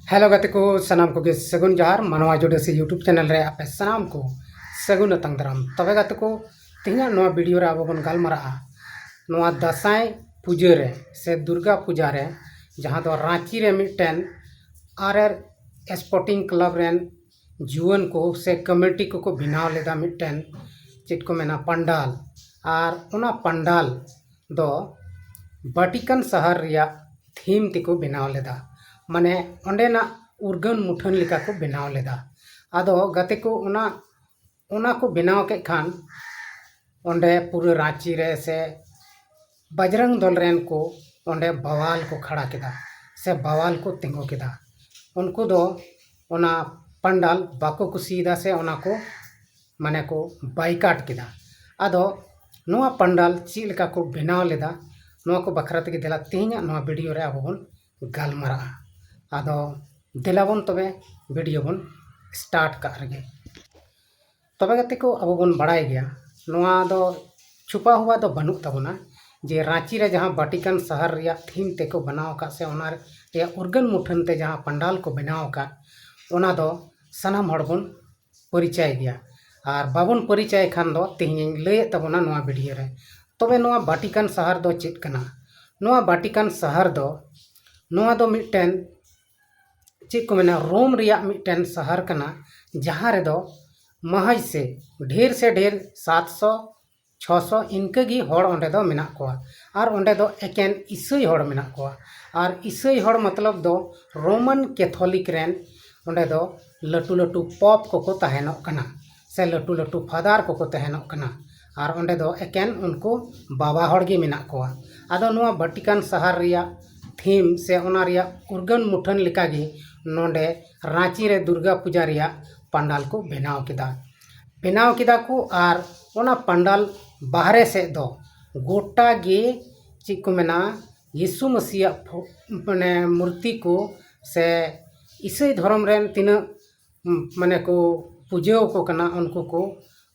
Hello गति को सनाम को सगुन जहार मानवा जोड़े से यूट्यूब चैनल रे आपे सनाम को सगुन तंग दराम तबे गति को तीना नवा वीडियो रे अब बन गालमारा नवा दसाई पूजा रे से दुर्गा पूजा रे जहां दो रांची रे मिटन आरआर स्पोर्टिंग क्लब रेन जुवन को से कमेटी को बनाव लेदा मिटन चेत को मेना पंडाल और उना पंडाल दो वाटिकन शहर रिया थीम तिको बनाव लेदा माने अंडेना उर्गन मुठन लिका को बनाव लेदा आदो गते को उना को बनाव के खान अंडे पूरे रांची रे से बजरंग दल रेन को अंडे बवाल को खड़ा केदा से बवाल को तिंगो केदा उनको दो उना पंडाल बाको कुसीदा से उना को माने को बाइकाट केदा आदो नोआ पंडाल ची लिका को बनाव लेदा नोआ को बखरा तक दिला तेहना नोआ वीडियो रे अब बन गालमारा आदो दिलाबन तबे वीडियो बन स्टार्ट का रगे तबे गते को अब बन बड़ाई गया नोआ दो छुपा हुआ दो बनुक तबना जे रांची रे जहां वाटिकन शहर रिया थीम ते को बनाव का से ओना रे उर्गन मुठन ते जहां पंडाल को बनाव का ओना दो सनाम हड़ बन परिचय गया और बाबन परिचय खान दो तेहन लय तबना नोआ वीडियो रे तबे नोआ वाटिकन शहर दो चेत कना नोआ वाटिकन शहर दो नोआ दो मिटन चेक को मेना रोम रिया मिटन शहर कना जहां रे दो महज से ढेर 700 600 इनके गी हड़ ओंडे दो मेना कोआ और ओंडे दो एकेन ईसाई हड़ मेना कोआ और ईसाई हड़ मतलब दो रोमन कैथोलिक रेन ओंडे दो लटू लटू पॉप को तहनोक कना से लटू लटू फादर को तहनोक कना और ओंडे दो एकेन उनको बाबा हड़ गे मेना कोआ आदो नोआ वाटिकन शहर रिया थीम से ओना रिया उर्गन मुठन लिका गे नोंडे रांची रे दुर्गा पूजा रिया पंडाल को बनाव किदा को और ओना पंडाल बाहरे से दो गोटा गे चेक को मेना यीशु मसीह माने मूर्ति को से ईसाई धर्म रेन तीना माने को पूजा को कना उनको को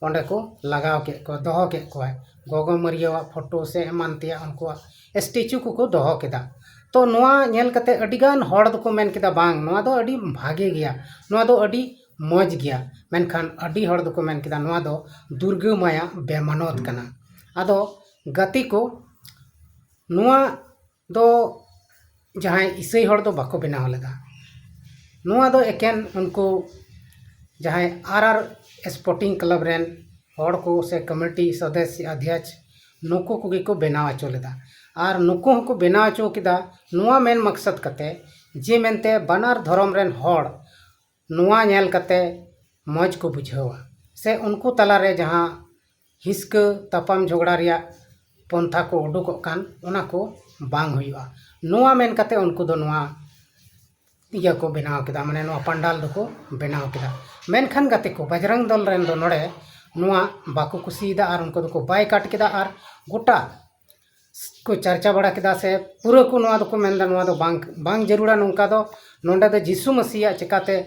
ओंडे को लगाव के को दोहो के को गोगो मरिया फोटो से एमान तिया उनको स्टैचू को दोहो केदा तो नोआ नेल कते अडिगान हड़ दो को मेन केदा बांग नोआ दो अडी भागे गया नोआ दो अडी मौज गया मेनखान अडी हड़ दो को मेन केदा नोआ दो दुर्गा माया बेमानत कना आदो गति को नोआ दो जहां ईसाई हड़ दो बाको बनाव लेदा नोआ दो एकेन उनको जहां आरआर स्पोर्टिंग क्लब रेन हड़ को से कमेटी सदस्य अध्यक्ष नुको को को बनाव आचो लेदा और नुको को बनाव आचो किदा नोआ मेन मकसद कते जे मेनते बनार धर्म रेन हड़ नोआ नेल कते मौज को बुझावा से उनको तला रे जहां हिस्क तपम झगड़ा रिया पंथा को उडुक कान ओना को बांग हुआ नोआ मेन कते उनको दो नोआ इया को बनाव केदा माने नोआ पंडाल दो को बनाव केदा मेनखान गते को बजरंग दल रेन दो नोडे नोआ बाको कुसीदा और उनको दो को बाय काट केदा और गोटा को चर्चा बड़ा केदा से पूरा को नोआ दो को मेनदा नोआ दो बांग जरूरा नोंका दो नोंडे दो यीशु मसीह चिकाते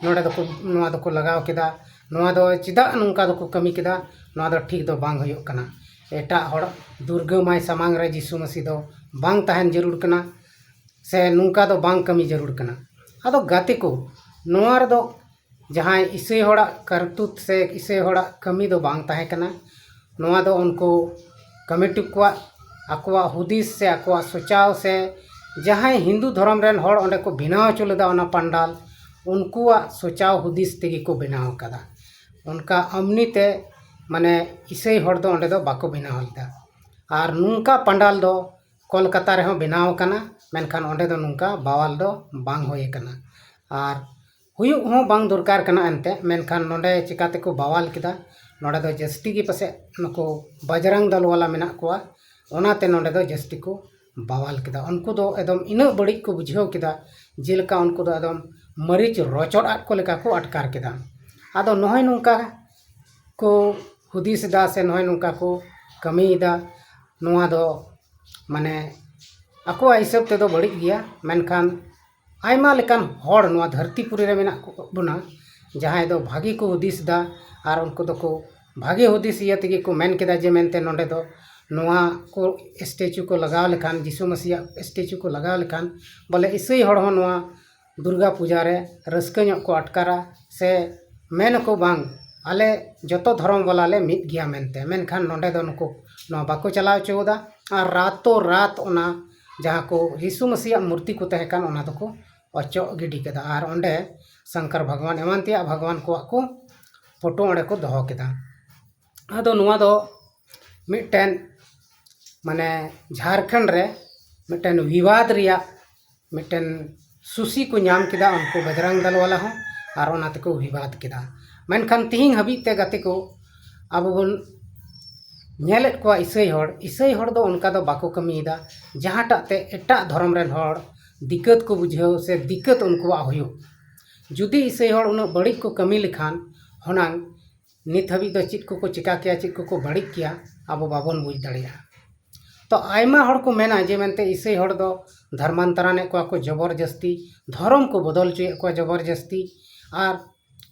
नोंडे दो को नोआ दो को लगाव केदा नोआ दो चिदा नोंका दो को कमी केदा नोआ दो ठीक दो बांग होयो कना एटा हड़ दुर्गा माय समांग रे यीशु मसीह दो बांग तहन जरूर कना से नोंका दो बांग कमी जरूर कना आदो गाते को नोआ रे दो जहां ईसाई हड़ा करतूत से ईसाई हड़ा कमी दो बांग ताहे कना नोआ दो उनको कमेटी को आकवा हुदिस से आकवा सोचाव से जहां हिंदू धर्म रेन हड़ ओंडे को बनाव चलेदा ओना पंडाल उनको सोचाव हुदिस तेगी को बनाव कदा उनका अमनीते माने ईसाई हड़ दो ओंडे दो बाको बनाव लेदा और नुंका पंडाल दो कोलकाता रे हो बनाव कना मेनखान ओंडे दो नुंका बावाल दो बांग होए कना और हुयुग हो बांग दरकार कना एनते मेनखान नोंडे चिकाते को बावाल किदा नोंडे दो जस्ती गी पसे नको बजरंग दल वाला मेना कोआ ओनाते नोंडे दो जस्ती को बावाल किदा उनको दो एकदम इना बड़ी को बुझाव किदा जेलका उनको दो एकदम मरीच रोचड़ आट को लेका को अटकार किदा आदो नोहय नुंका को हुदिस दा से नोहय नुंका को कमीदा नोआ दो माने आको हिसाब ते दो बड़ी गया मेनखान आयमा लेकान हड़ नोआ धरतीपुरी रे मेना बोना जहां दो भागी को हुदिस दा और उनको दो को भागे हुदिस इया तेगे को मेन केदा जे मेनते नोंडे दो नोआ को स्टैचू को लगाव लेखान यीशु मसीह स्टैचू को लगाव लेखान बोले ईसाई हड़ हो नोआ दुर्गा पूजा रे रस्का ᱧᱚᱜ को अटकारा से मेन को बांग आले जतो धर्म वाला ले मिद गया मेनते मेनखान नोंडे दो नुको नो बाको चलाव चोदा और रातों रात ओना जहाँ को यीशु मसीह मूर्ति को तहकान ओना दो को अचो गिडी केदा और ओंडे शंकर भगवान एमान तिया भगवान को फोटो ओंडे को दोहो केदा आदो नुआ दो मिटन माने झारखंड रे मिटन विवाद रिया मिटन सुसी को नाम केदा उनको बजरंग दल वाला हो और ओना तको विवाद केदा मेनखान तिहिं हबीते गाते को अब बन नेलेत को ईसाई हड़ दो उनका दो बाको कमीदा जहाँटा ते एटा धर्म रेन हड़ दिक्कत को बुझाव से दिक्कत उनको हुयो जुदी ईसाई हड़ उन बड़ी को कमी लिखान होनांग नित हबी दो चित को चिका किया चित को बड़ी किया अब बाबन बुझ दाड़िया तो आयमा हड़ को मेना जे मेनते ईसाई हड़ दो धर्मांतराने को जबरदस्ती धर्म को बदल चुए को जबरदस्ती और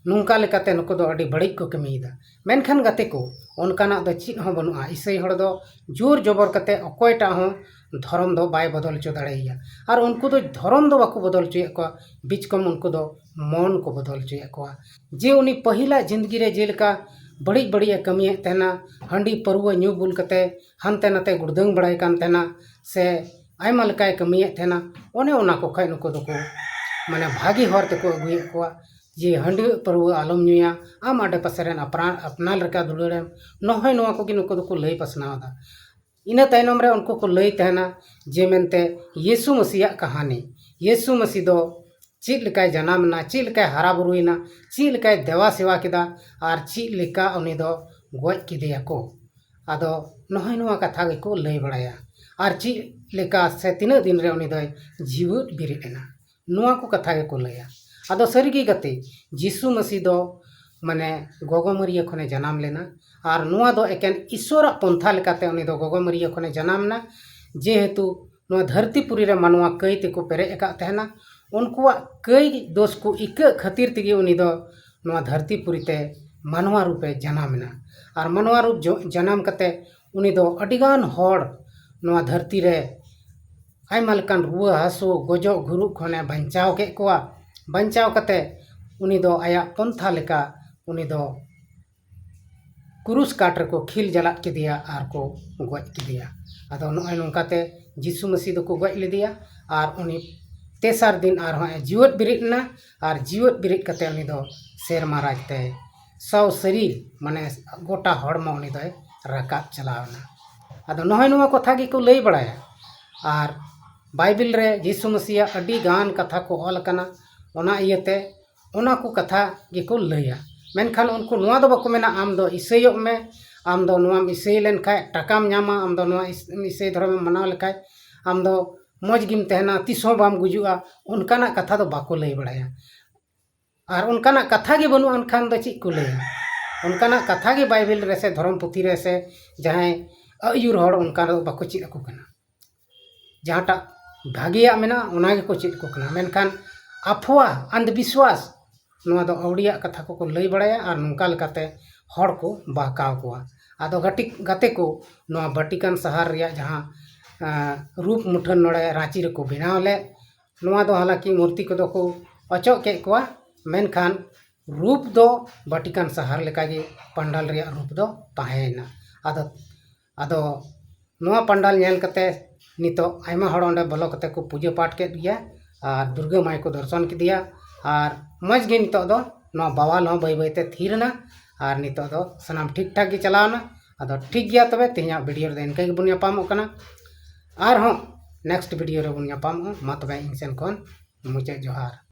नुका लेकाते नुको दो अड़ी बड़ी को कमीदा मेनखान गाते को उनकाना दो चित हो बनुआ ईसाई हड़ दो जोर जबर कते अकोयटा हो धर्म दो बाय बदल चो दाड़ेया और उनको दो धर्म दो बाको बदल चुए को बीच कम उनको दो मन को बदल चुए को जे उनी पहिला जिंदगी रे जेलका बड़ी बड़ी कमी तेना हंडी परुआ न्यू बुल कते हानते नाते गुड़दंग बड़ाई कान तेना से आयमा लेकाय कमी तेना ओने ओना को खाय नुको दो को माने भागी हर तको अगुए को जे हंडी परुआ आलम नुया आम आडे पासेरेन अपनाल रका दुलरेम नहय नोआ को कि नुको दो को लई पसनावदा इना तायनम रे उनको को लई तहना जे मेनते यीशु मसीह कहानी यीशु मसीह दो चीज लेकाय जनामना चीज लेकाय हारा बुरुइना चीज लेकाय देवा सेवा केदा और चीज लेका उनी दो गोज किदेया को आदो नहय नोआ कथा गे को लई बड़ाया और चीज लेका से तीना दिन रे उनी दो जीवत बिरिना नोआ को कथा गे को लया आदो सरीगी गते यीशु मसीह दो माने गोगोमरिया खने जनाम लेना और नुआ दो एकेन ईश्वर पंथा लेकाते उनी दो गोगोमरिया खने जनामना जेहेतु नुआ धरतीपुरी रे मानवा कई तेको पेरे एका तहना उनकुआ कई दोष को इक खातिर तेगे उनी दो नुआ धरतीपुरी ते मानवा रूपे जनामना और मानवा रूप जनाम कते उनी दो अडिगान हड़ नुआ धरती रे आयमा लेकान रुआ हासु गोजो गुरु खने बंचाव के कोआ बंचाव कते उनी दो आया पंथा लेका उनी दो क्रूस काट को खिल जला के दिया और को गज के दिया आदो नय नोंकाते यीशु मसीह दो को गज ले दिया और उनी तेसार दिन और जीवत बिरिटना और जीवत बिरिट कते उनी दो सेरमा राजते सौ शरीर माने गोटा हड़मा उनी दो राकाब चलावना आदो नय नोआ कथा गे को लई बड़ाया और बाइबिल रे यीशु मसीह अडी गान कथा को ऑल कना ओना इयते ओना को कथा गे को लैया मेनखान उनको नुआ दो बाको मेना आम दो ईसाइयों में आम दो नुआ ईसाई लेन खाय टाकाम न्यामा आम दो नुआ ईसाई धर्म में मनाव लेखाय आम दो मौज गिम तहना तिसों बाम गुजुआ उनकाना कथा दो बाको लई बड़ाया और उनकाना कथा गे बनु अनखान दो चिक को लैया उनकाना कथा गे बाइबिल रे से धर्म पुथी रे से जहां अयुर हड़ उनका दो बाको चित को कना जहाँटा भागिया मेना ओना गे को चित को कना मेनखान अफवा अंधविश्वास नुआ दो औड़िया कथा को लई बड़ाया और नुका लेकाते हड़ को बहकाव कोआ आदो गाते को नुआ बाटिकान शहर रिया जहाँ रूप मुठन नोड़े रांची रे को बनाव ले नुआ दो हालांकि मूर्ति को दो को अचो के कोआ मेनखान रूप दो बाटिकान शहर लेका गे पंडाल रिया रूप दो ताहेना आदो आदो नुआ पंडाल नेल कते नितो आयमा हड़ ओंडे बोलो कते को पूजा पाठ के दिया और दुर्गा माई को दर्शन के दिया और मज गे नितो दो नुआ बवाल हो बै बैते थीरना और नितो दो सनाम ठीक ठाक गे चलावना आदो ठीक गया तबे तेहना वीडियो रे इनका गे बन यापामोग कना और नेक्स्ट वीडियो रे बन यापामोग मा तबे इन सेन खन मुचाद जोहार।